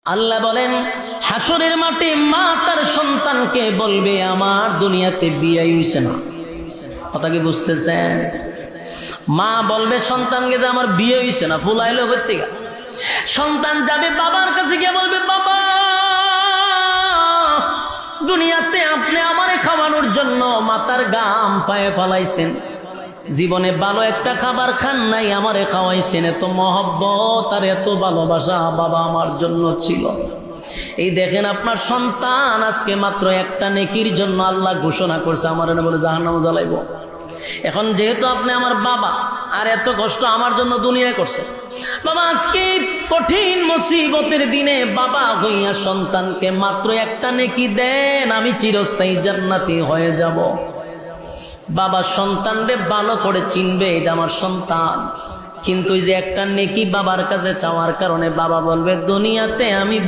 আল্লাহ বলেন হাসরের মাঠে মা তার সন্তানকে বলবে আমার দুনিয়াতে বিয়ে হইছে না। কথা কি বুঝতেছেন? মা বলবে সন্তানকে যে আমার বিয়ে হইছে না, ফুলাইলো করতে গা। সন্তান যাবে বাবার কাছে গিয়ে বলবে বাবা দুনিয়াতে আপনি আমারে খাওয়ানোর জন্য মাতার গাম পায়ে ফলাইছেন, জীবনে ভালো একটা খাবার খান নাই, আমারে খাওয়াইছেন, এত মহব্বত আর এত ভালোবাসা বাবা আমার জন্য ছিল। এই দেখেন আপনার সন্তান আজকে মাত্র একটা নেকির জন্য আল্লাহ ঘোষণা করছে আমার বলে জাহান্নামে জ্বালাইব। এখন যেহেতু আপনি আমার বাবা আর এত কষ্ট আমার জন্য দুনিয়ায় করছে, বাবা আজকে কঠিন মুসিবতের দিনে বাবা হইয়া সন্তানকে মাত্র একটা নেকি দেন, আমি চিরস্থায়ী জান্নাতি হয়ে যাব। বাবা সন্তানরে ভালো করে চিনবে এটা আমার সন্তান, কিন্তু যে একটা নেকি বাবার কাছে চাওয়ার কারণে বাবা বলবে দুনিয়াতে আমি